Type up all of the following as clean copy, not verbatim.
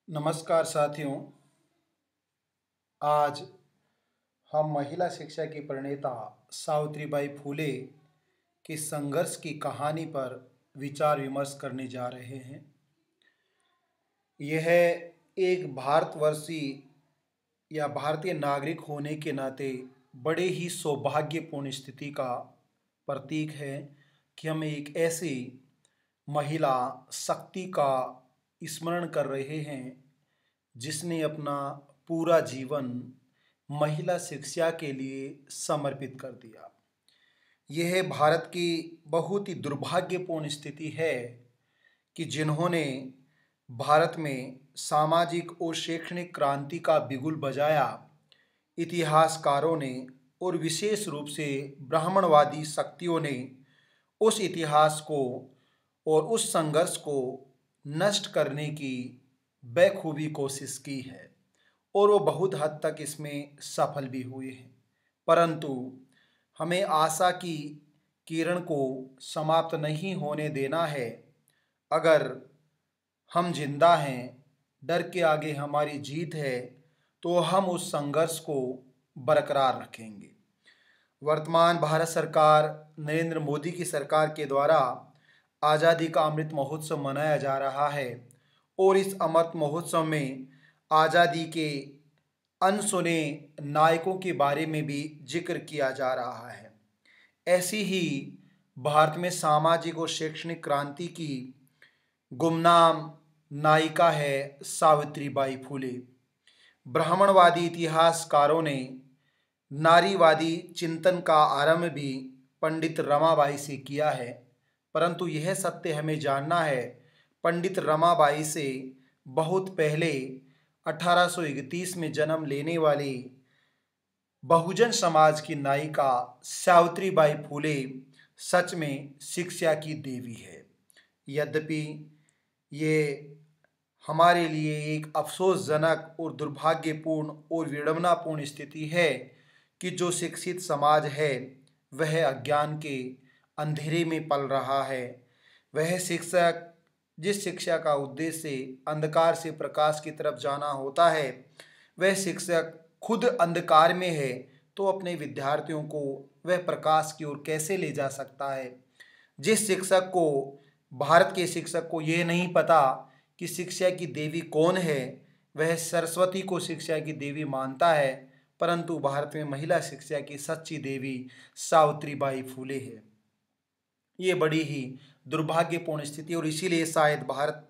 नमस्कार साथियों। आज हम महिला शिक्षा की प्रणेता सावित्रीबाई फूले के संघर्ष की कहानी पर विचार विमर्श करने जा रहे हैं। यह एक भारतवर्षी या भारतीय नागरिक होने के नाते बड़े ही सौभाग्यपूर्ण स्थिति का प्रतीक है कि हम एक ऐसी महिला शक्ति का स्मरण कर रहे हैं जिसने अपना पूरा जीवन महिला शिक्षा के लिए समर्पित कर दिया। यह भारत की बहुत ही दुर्भाग्यपूर्ण स्थिति है कि जिन्होंने भारत में सामाजिक और शैक्षणिक क्रांति का बिगुल बजाया, इतिहासकारों ने और विशेष रूप से ब्राह्मणवादी शक्तियों ने उस इतिहास को और उस संघर्ष को नष्ट करने की बेखूबी कोशिश की है और वो बहुत हद तक इसमें सफल भी हुए हैं। परंतु हमें आशा की किरण को समाप्त नहीं होने देना है। अगर हम जिंदा हैं, डर के आगे हमारी जीत है, तो हम उस संघर्ष को बरकरार रखेंगे। वर्तमान भारत सरकार नरेंद्र मोदी की सरकार के द्वारा आज़ादी का अमृत महोत्सव मनाया जा रहा है और इस अमृत महोत्सव में आज़ादी के अनसुने नायकों के बारे में भी जिक्र किया जा रहा है। ऐसी ही भारत में सामाजिक और शैक्षणिक क्रांति की गुमनाम नायिका है सावित्रीबाई फूले। ब्राह्मणवादी इतिहासकारों ने नारीवादी चिंतन का आरंभ भी पंडित रमाबाई से किया है, परंतु यह सत्य हमें जानना है, पंडित रमाबाई से बहुत पहले 1831 में जन्म लेने वाली बहुजन समाज की नायिका सावित्रीबाई फूले सच में शिक्षा की देवी है। यद्यपि ये हमारे लिए एक अफसोसजनक और दुर्भाग्यपूर्ण और विडंबनापूर्ण स्थिति है कि जो शिक्षित समाज है वह अज्ञान के अंधेरे में पल रहा है। वह शिक्षक जिस शिक्षा का उद्देश्य अंधकार से प्रकाश की तरफ जाना होता है, वह शिक्षक खुद अंधकार में है, तो अपने विद्यार्थियों को वह प्रकाश की ओर कैसे ले जा सकता है। जिस शिक्षक को, भारत के शिक्षक को यह नहीं पता कि शिक्षा की देवी कौन है, वह सरस्वती को शिक्षा की देवी मानता है, परंतु भारत में महिला शिक्षा की सच्ची देवी सावित्रीबाई फूले है। ये बड़ी ही दुर्भाग्यपूर्ण स्थिति और इसीलिए शायद भारत,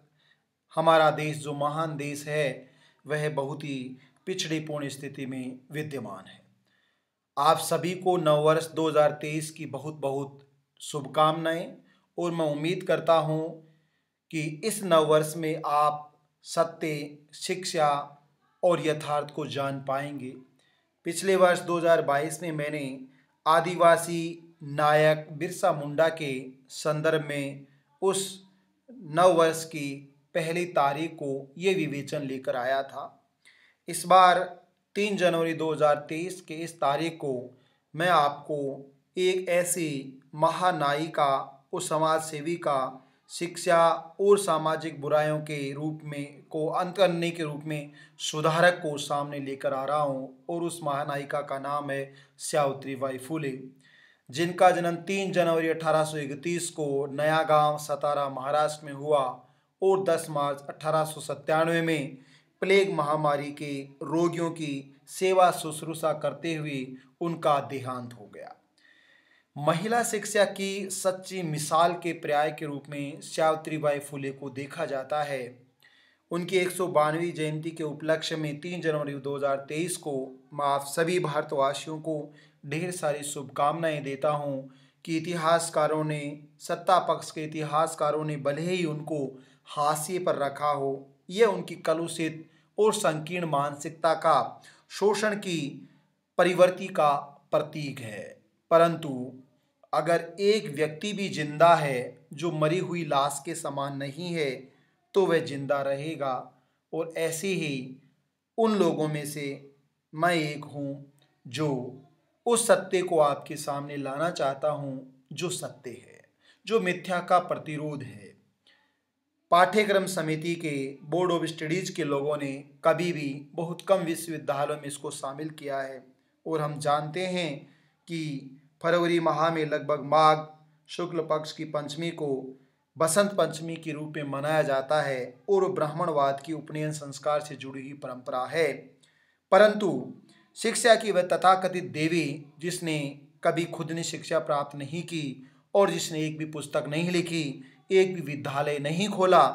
हमारा देश जो महान देश है, वह बहुत ही पिछड़ीपूर्ण स्थिति में विद्यमान है। आप सभी को नववर्ष 2023 की बहुत बहुत शुभकामनाएं और मैं उम्मीद करता हूं कि इस नववर्ष में आप सत्य, शिक्षा और यथार्थ को जान पाएंगे। पिछले वर्ष 2022 में मैंने आदिवासी नायक बिरसा मुंडा के संदर्भ में उस नववर्ष की पहली तारीख को ये विवेचन लेकर आया था। इस बार 3 जनवरी 2023 के इस तारीख को मैं आपको एक ऐसी महानायिका और समाज सेवी का शिक्षा और सामाजिक बुराइयों के रूप में को अंत करने के रूप में सुधारक को सामने लेकर आ रहा हूँ और उस महानायिका का नाम है सावित्रीबाई फूले, जिनका जन्म 3 जनवरी 1831 को नया गांव सतारा महाराष्ट्र में हुआ और 10 मार्च 1897 में प्लेग महामारी के रोगियों की सेवा शुश्रूषा करते हुए उनका देहांत हो गया। महिला शिक्षा की सच्ची मिसाल के पर्याय के रूप में सावित्रीबाई फूले को देखा जाता है। उनकी 192वीं जयंती के उपलक्ष्य में 3 जनवरी 2023 को मैं आप सभी भारतवासियों को ढेर सारी शुभकामनाएं देता हूं कि इतिहासकारों ने, सत्ता पक्ष के इतिहासकारों ने भले ही उनको हाशिए पर रखा हो, यह उनकी कलुषित और संकीर्ण मानसिकता का शोषण की परिवर्ती का प्रतीक है। परंतु अगर एक व्यक्ति भी जिंदा है जो मरी हुई लाश के समान नहीं है, तो वह जिंदा रहेगा और ऐसे ही उन लोगों में से मैं एक हूँ जो उस सत्य को आपके सामने लाना चाहता हूँ जो सत्य है, जो मिथ्या का प्रतिरोध है। पाठ्यक्रम समिति के बोर्ड ऑफ स्टडीज के लोगों ने कभी भी बहुत कम विश्वविद्यालयों में इसको शामिल किया है। और हम जानते हैं कि फरवरी माह में लगभग माघ शुक्ल पक्ष की पंचमी को बसंत पंचमी के रूप में मनाया जाता है और ब्राह्मणवाद की उपनयन संस्कार से जुड़ी हुई परंपरा है। परंतु शिक्षा की वह तथाकथित देवी जिसने कभी खुद ने शिक्षा प्राप्त नहीं की और जिसने एक भी पुस्तक नहीं लिखी, एक भी विद्यालय नहीं खोला,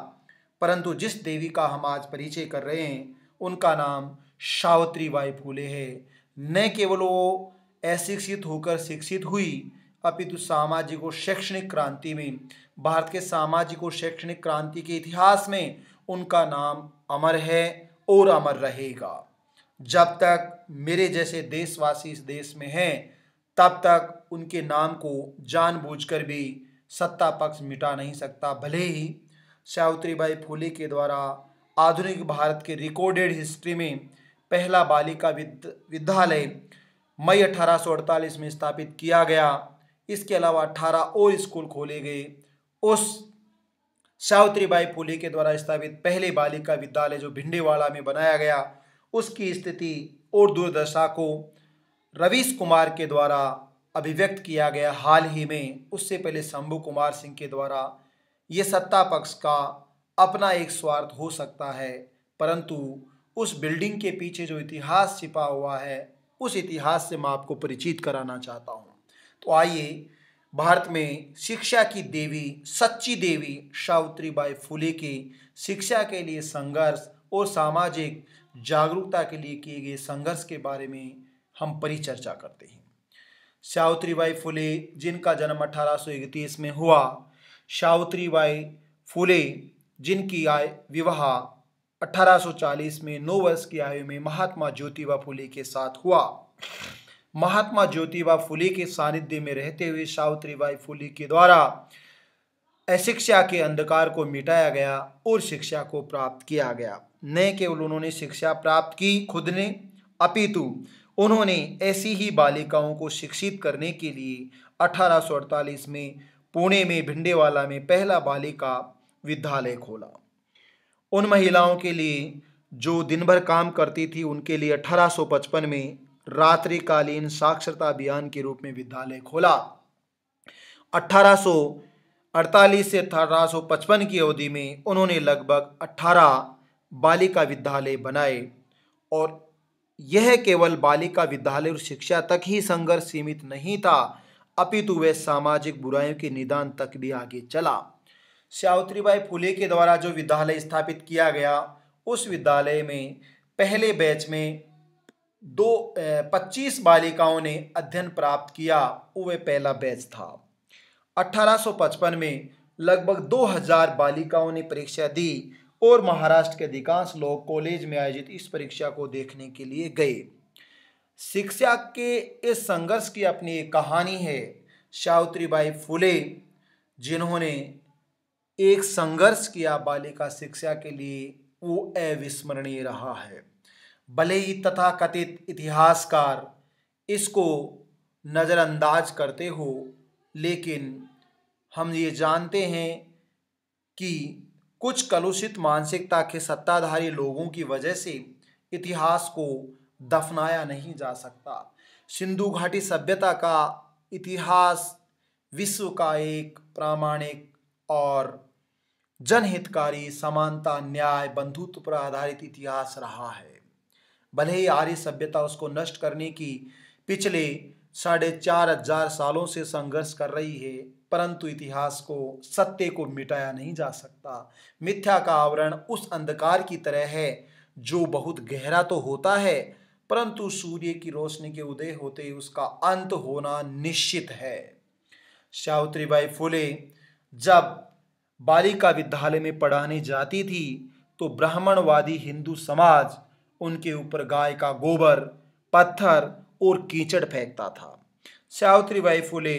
परंतु जिस देवी का हम आज परिचय कर रहे हैं उनका नाम सावित्रीबाई फुले है। न केवल वो अशिक्षित होकर शिक्षित हुई अपितु सामाजिक और शैक्षणिक क्रांति में, भारत के सामाजिक और शैक्षणिक क्रांति के इतिहास में उनका नाम अमर है और अमर रहेगा। जब तक मेरे जैसे देशवासी इस देश में हैं तब तक उनके नाम को जानबूझकर भी सत्ता पक्ष मिटा नहीं सकता। भले ही सावित्रीबाई फुले के द्वारा आधुनिक भारत के रिकॉर्डेड हिस्ट्री में पहला बालिका विद्यालय मई 1848 में स्थापित किया गया, इसके अलावा 18 और स्कूल खोले गए। उस सावित्रीबाई फुले के द्वारा स्थापित पहले बालिका विद्यालय जो भिंडेवाड़ा में बनाया गया, उसकी स्थिति और दुर्दशा को रवीश कुमार के द्वारा अभिव्यक्त किया गया हाल ही में। उससे पहले शंभू कुमार सिंह के द्वारा। ये सत्ता पक्ष का अपना एक स्वार्थ हो सकता है, परंतु उस बिल्डिंग के पीछे जो इतिहास छिपा हुआ है उस इतिहास से मैं आपको परिचित कराना चाहता हूँ। तो आइए भारत में शिक्षा की देवी, सच्ची देवी सावित्रीबाई फुले के शिक्षा के लिए संघर्ष और सामाजिक जागरूकता के लिए किए गए संघर्ष के बारे में हम परिचर्चा करते हैं। सावित्रीबाई फुले जिनका जन्म 1831 में हुआ, सावित्रीबाई फुले जिनकी विवाह 1840 में 9 वर्ष की आयु में महात्मा ज्योतिबा फुले के साथ हुआ। महात्मा ज्योतिबा फुले के सानिध्य में रहते हुए सावित्रीबाई फुले के द्वारा अशिक्षा के अंधकार को मिटाया गया और शिक्षा को प्राप्त किया गया। न केवल उन्होंने शिक्षा प्राप्त की खुद ने, अपितु उन्होंने ऐसी ही बालिकाओं को शिक्षित करने के लिए 1848 में पुणे में भिंडेवाड़ा में पहला बालिका विद्यालय खोला। उन महिलाओं के लिए जो दिन भर काम करती थी उनके लिए 1855 में रात्रिकालीन साक्षरता अभियान के रूप में विद्यालय खोला। 1848 से 1855 की अवधि में उन्होंने लगभग 18 बालिका विद्यालय बनाए और यह केवल बालिका विद्यालय और शिक्षा तक ही संघर्ष सीमित नहीं था, अपितु वह सामाजिक बुराइयों के निदान तक भी आगे चला। सावित्रीबाई फुले के द्वारा जो विद्यालय स्थापित किया गया उस विद्यालय में पहले बैच में 25 बालिकाओं ने अध्ययन प्राप्त किया, वह पहला बैच था। 1855 में लगभग 2000 बालिकाओं ने परीक्षा दी और महाराष्ट्र के अधिकांश लोग कॉलेज में आयोजित इस परीक्षा को देखने के लिए गए। शिक्षा के इस संघर्ष की अपनी एक कहानी है। सावित्रीबाई फुले जिन्होंने एक संघर्ष किया बालिका शिक्षा के लिए, वो अविस्मरणीय रहा है। भले ही तथाकथित इतिहासकार इसको नज़रअंदाज करते हो, लेकिन हम ये जानते हैं कि कुछ कलुषित मानसिकता के सत्ताधारी लोगों की वजह से इतिहास को दफनाया नहीं जा सकता। सिंधु घाटी सभ्यता का इतिहास विश्व का एक प्रामाणिक और जनहितकारी, समानता, न्याय, बंधुत्व पर आधारित इतिहास रहा है। भले ही आर्य सभ्यता उसको नष्ट करने की पिछले 4500 सालों से संघर्ष कर रही है, परंतु इतिहास को, सत्य को मिटाया नहीं जा सकता। मिथ्या का आवरण उस अंधकार की तरह है जो बहुत गहरा तो होता है, परंतु सूर्य की रोशनी के उदय होते ही उसका अंत होना निश्चित है। सावित्रीबाई फुले जब बालिका विद्यालय में पढ़ाने जाती थी तो ब्राह्मणवादी हिंदू समाज उनके ऊपर गाय का गोबर, पत्थर और कीचड़ फेंकता था। सावित्रीबाई फुले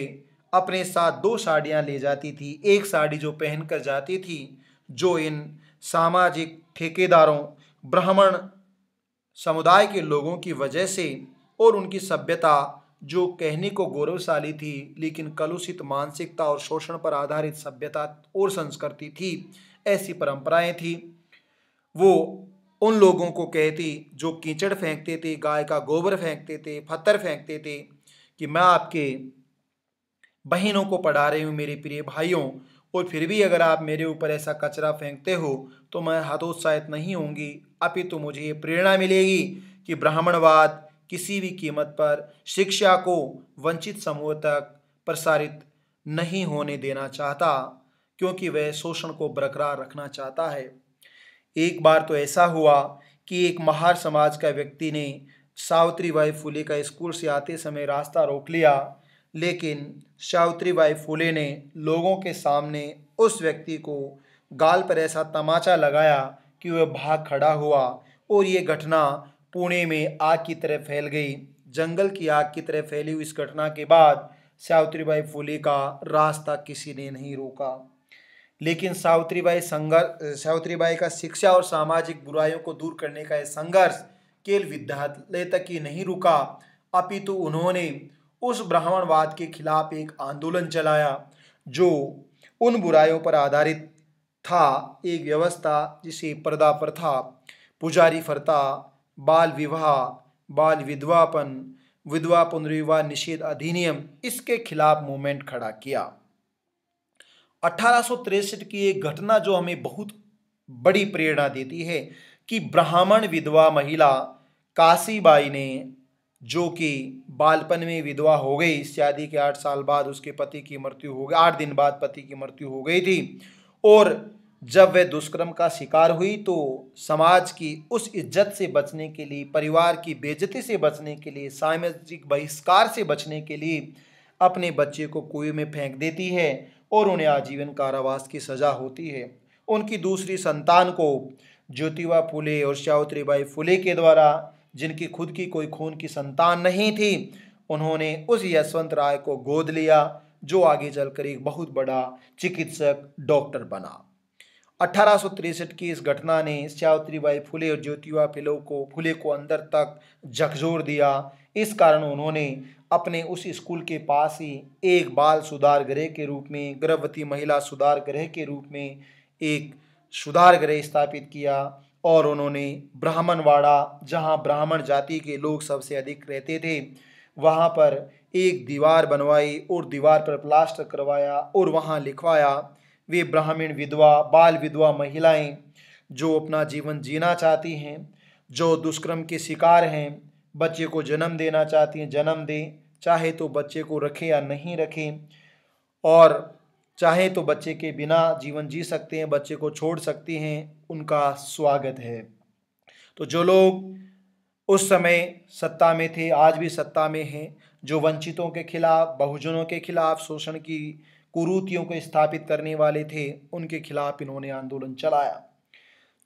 अपने साथ 2 साड़ियाँ ले जाती थी। एक साड़ी जो पहनकर जाती थी, जो इन सामाजिक ठेकेदारों, ब्राह्मण समुदाय के लोगों की वजह से और उनकी सभ्यता जो कहने को गौरवशाली थी लेकिन कलुषित मानसिकता और शोषण पर आधारित सभ्यता और संस्कृति थी, ऐसी परंपराएं थी। वो उन लोगों को कहती जो कीचड़ फेंकते थे, गाय का गोबर फेंकते थे, पत्थर फेंकते थे, कि मैं आपके बहनों को पढ़ा रही हूँ मेरे प्रिय भाइयों, और फिर भी अगर आप मेरे ऊपर ऐसा कचरा फेंकते हो तो मैं हतोत्साहित नहीं होंगी, अपितु मुझे ये प्रेरणा मिलेगी कि ब्राह्मणवाद किसी भी कीमत पर शिक्षा को वंचित समूह तक प्रसारित नहीं होने देना चाहता, क्योंकि वह शोषण को बरकरार रखना चाहता है। एक बार तो ऐसा हुआ कि एक महार समाज का व्यक्ति ने सावित्रीबाई फुले का स्कूल से आते समय रास्ता रोक लिया, लेकिन सावित्रीबाई फुले ने लोगों के सामने उस व्यक्ति को गाल पर ऐसा तमाचा लगाया कि वह भाग खड़ा हुआ, और ये घटना पुणे में आग की तरह फैल गई। जंगल की आग की तरह फैली हुई इस घटना के बाद सावित्रीबाई फुले का रास्ता किसी ने नहीं रोका। लेकिन सावित्रीबाई का शिक्षा और सामाजिक बुराइयों को दूर करने का यह संघर्ष केवल विद्यालय तक ही नहीं रुका, अपितु उन्होंने उस ब्राह्मणवाद के खिलाफ एक आंदोलन चलाया जो उन बुराइयों पर आधारित था। एक व्यवस्था जिसे पर्दा प्रथा, पुजारी प्रथा, बाल विवाह, बाल विधवापन, विधवा पुनर्विवाह निषेध अधिनियम, इसके खिलाफ मूवमेंट खड़ा किया। 1863 की एक घटना जो हमें बहुत बड़ी प्रेरणा देती है कि ब्राह्मण विधवा महिला काशीबाई ने, जो कि बालपन में विधवा हो गई, शादी के 8 साल बाद उसके पति की मृत्यु हो गई, 8 दिन बाद पति की मृत्यु हो गई थी, और जब वह दुष्कर्म का शिकार हुई तो समाज की उस इज्जत से बचने के लिए, परिवार की बेइज्जती से बचने के लिए, सामाजिक बहिष्कार से बचने के लिए अपने बच्चे को कुएं में फेंक देती है और उन्हें आजीवन कारावास की सजा होती है। उनकी दूसरी संतान को ज्योतिबा फुले और सावित्रीबाई फुले के द्वारा, जिनकी खुद की कोई खून की संतान नहीं थी, उन्होंने उस यशवंत राय को गोद लिया, जो आगे चलकर एक बहुत बड़ा चिकित्सक डॉक्टर बना। 1863 की इस घटना ने सावित्रीबाई फुले और ज्योतिबा फुले को अंदर तक झकझोर दिया। इस कारण उन्होंने अपने उस स्कूल के पास ही एक बाल सुधार गृह के रूप में, गर्भवती महिला सुधार गृह के रूप में एक सुधार गृह स्थापित किया, और उन्होंने ब्राह्मणवाड़ा, जहां ब्राह्मण जाति के लोग सबसे अधिक रहते थे, वहां पर एक दीवार बनवाई और दीवार पर प्लास्टर करवाया और वहां लिखवाया, वे ब्राह्मण विधवा, बाल विधवा महिलाएं जो अपना जीवन जीना चाहती हैं, जो दुष्कर्म के शिकार हैं, बच्चे को जन्म देना चाहती हैं, जन्म दें, चाहे तो बच्चे को रखें या नहीं रखें, और चाहे तो बच्चे के बिना जीवन जी सकते हैं, बच्चे को छोड़ सकती हैं, उनका स्वागत है। तो जो लोग उस समय सत्ता में थे, आज भी सत्ता में हैं, जो वंचितों के खिलाफ, बहुजनों के खिलाफ, शोषण की कुरीतियों को स्थापित करने वाले थे, उनके खिलाफ इन्होंने आंदोलन चलाया।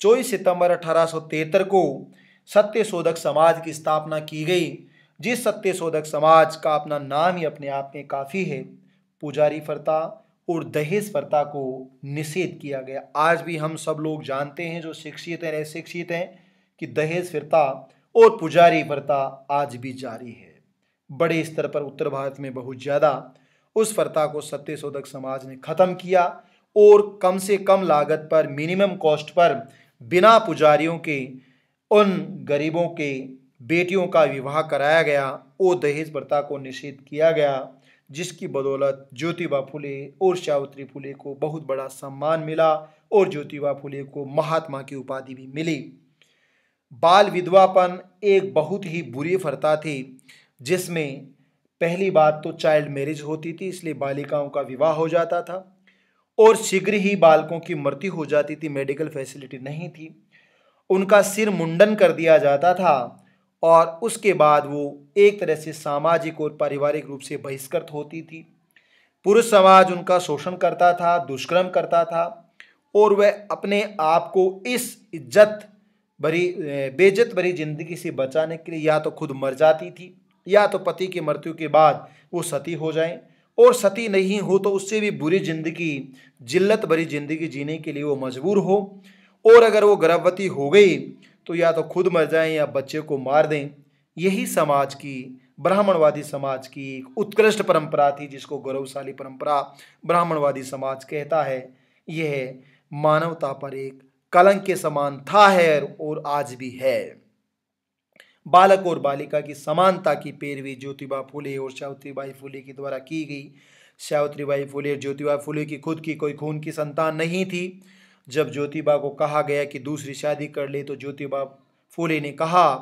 24 सितंबर 1873 को सत्यशोधक समाज की स्थापना की गई, जिस सत्यशोधक समाज का अपना नाम ही अपने आप में काफ़ी है। पुजारी प्रथा और दहेज प्रथा को निषेध किया गया। आज भी हम सब लोग जानते हैं, जो शिक्षित हैं, अशिक्षित हैं, कि दहेज प्रथा और पुजारी प्रथा आज भी जारी है। बड़े स्तर पर उत्तर भारत में बहुत ज़्यादा उस प्रथा को सत्यशोधक समाज ने खत्म किया, और कम से कम लागत पर, मिनिमम कॉस्ट पर, बिना पुजारियों के उन गरीबों के बेटियों का विवाह कराया गया और दहेज प्रथा को निषेध किया गया, जिसकी बदौलत ज्योतिबा फुले और सावित्री फुले को बहुत बड़ा सम्मान मिला और ज्योतिबा फुले को महात्मा की उपाधि भी मिली। बाल विधवापन एक बहुत ही बुरी प्रथा थी, जिसमें पहली बात तो चाइल्ड मैरिज होती थी, इसलिए बालिकाओं का विवाह हो जाता था और शीघ्र ही बालकों की मृत्यु हो जाती थी। मेडिकल फैसिलिटी नहीं थी, उनका सिर मुंडन कर दिया जाता था और उसके बाद वो एक तरह से सामाजिक और पारिवारिक रूप से बहिष्कृत होती थी। पुरुष समाज उनका शोषण करता था, दुष्कर्म करता था, और वह अपने आप को इस बेइज्जत भरी जिंदगी से बचाने के लिए या तो खुद मर जाती थी, या तो पति की मृत्यु के बाद वो सती हो जाएं, और सती नहीं हो तो उससे भी बुरी जिंदगी, जिल्लत भरी जिंदगी जीने के लिए वो मजबूर हो, और अगर वो गर्भवती हो गई तो या तो खुद मर जाएं या बच्चे को मार दें। यही समाज की, ब्राह्मणवादी समाज की एक उत्कृष्ट परंपरा थी, जिसको गौरवशाली परंपरा ब्राह्मणवादी समाज कहता है। यह मानवता पर एक कलंक के समान था है और आज भी है। बालक और बालिका की समानता की पैरवी ज्योतिबा फुले और सावित्रीबाई फुले के द्वारा की गई। सावित्रीबाई फुले और ज्योतिबा फुले की खुद की कोई खून की संतान नहीं थी। जब ज्योतिबा को कहा गया कि दूसरी शादी कर ले तो ज्योतिबा फुले ने कहा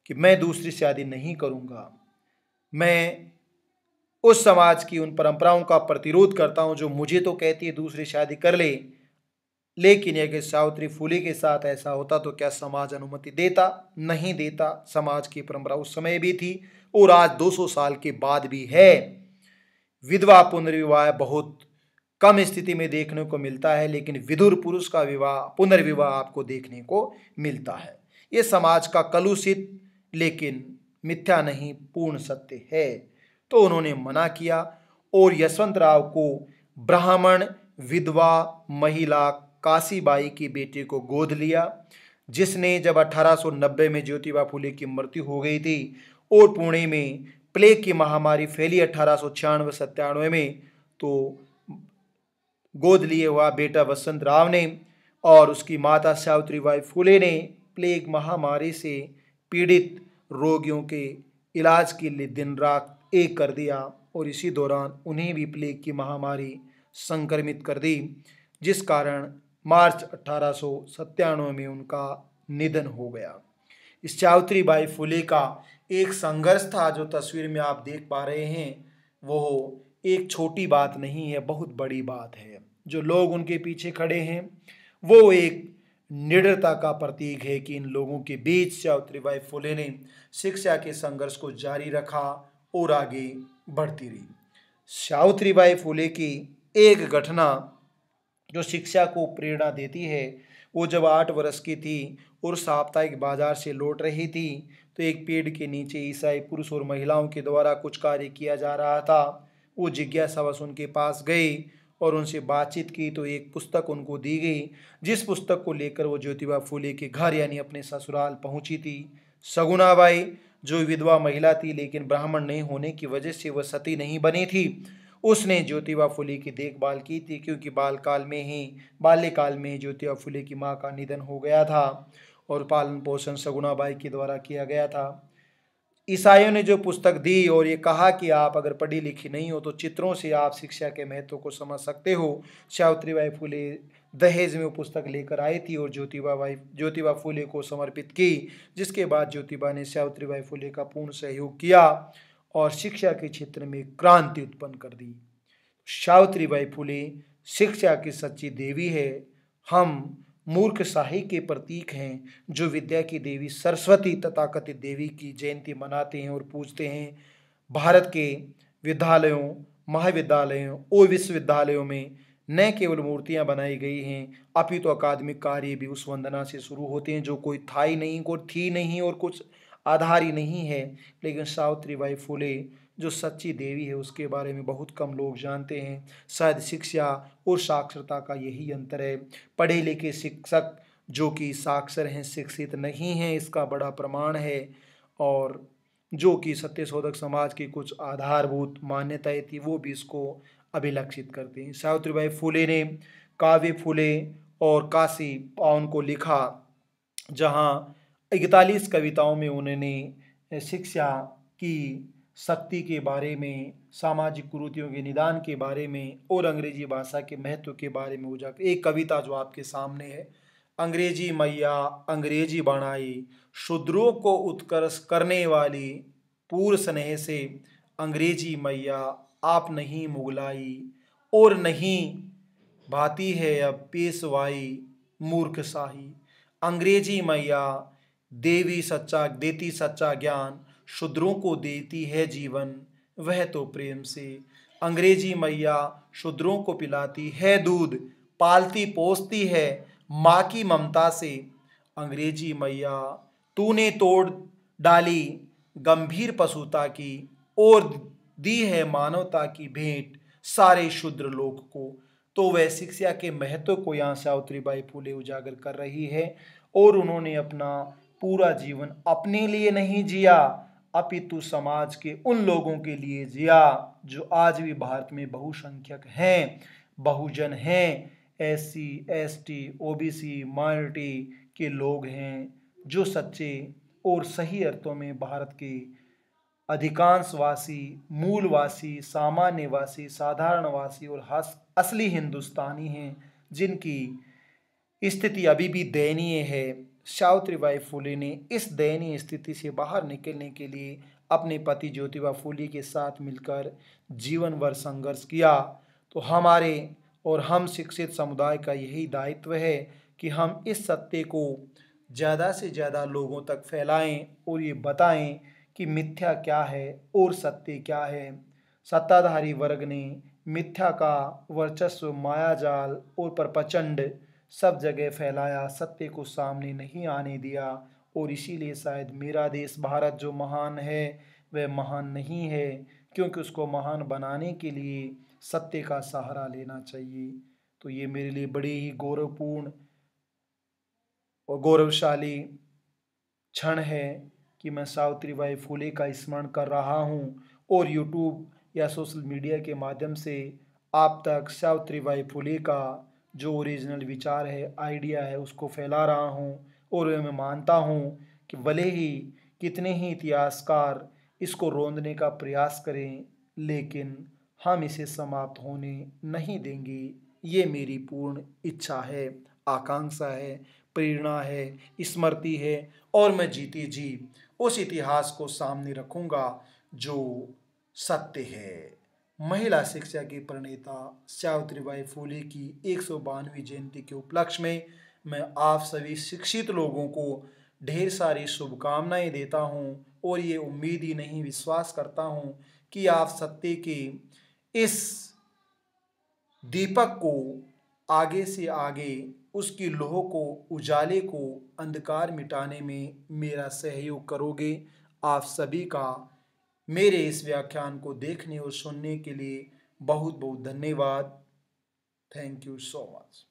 कि मैं दूसरी शादी नहीं करूंगा। मैं उस समाज की उन परंपराओं का प्रतिरोध करता हूं जो मुझे तो कहती है दूसरी शादी कर ले, लेकिन अगर सावित्री फुले के साथ ऐसा होता तो क्या समाज अनुमति देता? नहीं देता। समाज की परंपरा उस समय भी थी और आज 200 साल के बाद भी है। विधवा पुनर्विवाह बहुत कम स्थिति में देखने को मिलता है, लेकिन विधुर पुरुष का विवाह पुनर्विवाह आपको देखने को मिलता है। ये समाज का कलुषित लेकिन मिथ्या नहीं पूर्ण सत्य है। तो उन्होंने मना किया और यशवंतराव को ब्राह्मण विधवा महिला काशीबाई की बेटी को गोद लिया, जिसने जब 1890 में ज्योतिबा फुले की मृत्यु हो गई थी और पुणे में प्लेग की महामारी फैली 1896-97 में, तो गोद लिए हुआ बेटा वसंत राव ने और उसकी माता सावित्रीबाई फुले ने प्लेग महामारी से पीड़ित रोगियों के इलाज के लिए दिन रात एक कर दिया और इसी दौरान उन्हें भी प्लेग की महामारी संक्रमित कर दी, जिस कारण मार्च 1897 में उनका निधन हो गया। इस सावित्रीबाई फुले का एक संघर्ष था जो तस्वीर में आप देख पा रहे हैं, वो एक छोटी बात नहीं है, बहुत बड़ी बात है। जो लोग उनके पीछे खड़े हैं वो एक निडरता का प्रतीक है कि इन लोगों के बीच सावित्रीबाई फुले ने शिक्षा के संघर्ष को जारी रखा और आगे बढ़ती रही। सावित्रीबाई फुले की एक घटना जो शिक्षा को प्रेरणा देती है, वो जब 8 वर्ष की थी और साप्ताहिक बाजार से लौट रही थी तो एक पेड़ के नीचे ईसाई पुरुष और महिलाओं के द्वारा कुछ कार्य किया जा रहा था। वो जिज्ञासावश उनके पास गए और उनसे बातचीत की तो एक पुस्तक उनको दी गई, जिस पुस्तक को लेकर वो ज्योतिबा फुले के घर यानी अपने ससुराल पहुंची थी। सगुनाबाई जो विधवा महिला थी लेकिन ब्राह्मण नहीं होने की वजह से वह सती नहीं बनी थी, उसने ज्योतिबा फुले की देखभाल की थी, क्योंकि बाल्यकाल में ही ज्योतिबा फुले की मां का निधन हो गया था और पालन पोषण सगुनाबाई के द्वारा किया गया था। ईसाइयों ने जो पुस्तक दी और ये कहा कि आप अगर पढ़ी लिखी नहीं हो तो चित्रों से आप शिक्षा के महत्व को समझ सकते हो। सावित्रीबाई फुले दहेज में वो पुस्तक लेकर आई थी और ज्योतिबा फुले को समर्पित की, जिसके बाद ज्योतिबा ने सावित्रीबाई फुले का पूर्ण सहयोग किया और शिक्षा के क्षेत्र में क्रांति उत्पन्न कर दी। सावित्रीबाई फुले शिक्षा की सच्ची देवी है। हम मूर्ख शाही के प्रतीक हैं जो विद्या की देवी सरस्वती तथाकथित देवी की जयंती मनाते हैं और पूजते हैं। भारत के विद्यालयों, महाविद्यालयों और विश्वविद्यालयों में न केवल मूर्तियां बनाई गई हैं अपितु अकादमिक कार्य भी उस वंदना से शुरू होते हैं जो कोई था ही नहीं, कोई थी नहीं और कुछ आधार ही नहीं है। लेकिन सावित्रीबाई फुले जो सच्ची देवी है उसके बारे में बहुत कम लोग जानते हैं। शायद शिक्षा और साक्षरता का यही अंतर है। पढ़े लिखे शिक्षक जो कि साक्षर हैं, शिक्षित नहीं हैं, इसका बड़ा प्रमाण है। और जो कि सत्यशोधक समाज की कुछ आधारभूत मान्यताएं थी वो भी इसको अभिलक्षित करती हैं। सावित्रीबाई फुले ने काव्य फुले और काशी पाउन को लिखा, जहाँ 41 कविताओं में उन्होंने शिक्षा की शक्ति के बारे में, सामाजिक कुरीतियों के निदान के बारे में और अंग्रेजी भाषा के महत्व के बारे में उजागर। एक कविता जो आपके सामने है, अंग्रेजी मैया अंग्रेजी बनाई, शूद्रों को उत्कर्ष करने वाली, पूर्ण स्नेह से अंग्रेजी मैया आप नहीं मुगलाई, और नहीं भाती है अब पेशवाई मूर्ख शाही। अंग्रेजी मैया देती सच्चा ज्ञान, शूद्रों को देती है जीवन वह तो प्रेम से। अंग्रेजी मैया शूद्रों को पिलाती है दूध, पालती पोसती है माँ की ममता से। अंग्रेजी मैया तूने तोड़ डाली गंभीर पशुता की और दी है मानवता की भेंट सारे शूद्र लोक को। तो वह शिक्षा के महत्व को यहाँ सावित्रीबाई फुले उजागर कर रही है और उन्होंने अपना पूरा जीवन अपने लिए नहीं जिया अपितु समाज के उन लोगों के लिए जिया जो आज भी भारत में बहुसंख्यक हैं, बहुजन हैं। SC, ST, OBC, माइनॉरिटी के लोग हैं जो सच्चे और सही अर्थों में भारत के अधिकांशवासी, मूलवासी, सामान्यवासी, साधारणवासी और असली हिंदुस्तानी हैं, जिनकी स्थिति अभी भी दयनीय है। सावित्रीबाई फुले ने इस दयनीय स्थिति से बाहर निकलने के लिए अपने पति ज्योतिबा फुले के साथ मिलकर जीवन भर संघर्ष किया। तो हमारे और हम शिक्षित समुदाय का यही दायित्व है कि हम इस सत्य को ज़्यादा से ज़्यादा लोगों तक फैलाएं और ये बताएं कि मिथ्या क्या है और सत्य क्या है। सत्ताधारी वर्ग ने मिथ्या का वर्चस्व, मायाजाल और प्रपंचंड सब जगह फैलाया, सत्य को सामने नहीं आने दिया। और इसीलिए शायद मेरा देश भारत जो महान है वह महान नहीं है, क्योंकि उसको महान बनाने के लिए सत्य का सहारा लेना चाहिए। तो ये मेरे लिए बड़े ही गौरवपूर्ण और गौरवशाली क्षण है कि मैं सावित्रीबाई फुले का स्मरण कर रहा हूँ और यूट्यूब या सोशल मीडिया के माध्यम से आप तक सावित्रीबाई फुले का जो ओरिजिनल विचार है, आइडिया है, उसको फैला रहा हूँ। और मैं मानता हूँ कि भले ही कितने ही इतिहासकार इसको रोंदने का प्रयास करें, लेकिन हम इसे समाप्त होने नहीं देंगे। ये मेरी पूर्ण इच्छा है, आकांक्षा है, प्रेरणा है, स्मृति है। और मैं जीती जी उस इतिहास को सामने रखूंगा जो सत्य है। महिला शिक्षा की प्रणेता सावित्रीबाई फुले की 192वीं जयंती के उपलक्ष्य में मैं आप सभी शिक्षित लोगों को ढेर सारी शुभकामनाएं देता हूं और ये उम्मीद ही नहीं, विश्वास करता हूं कि आप सत्य के इस दीपक को आगे से आगे, उसकी लौह को, उजाले को, अंधकार मिटाने में मेरा सहयोग करोगे। आप सभी का मेरे इस व्याख्यान को देखने और सुनने के लिए बहुत बहुत धन्यवाद। Thank you so much.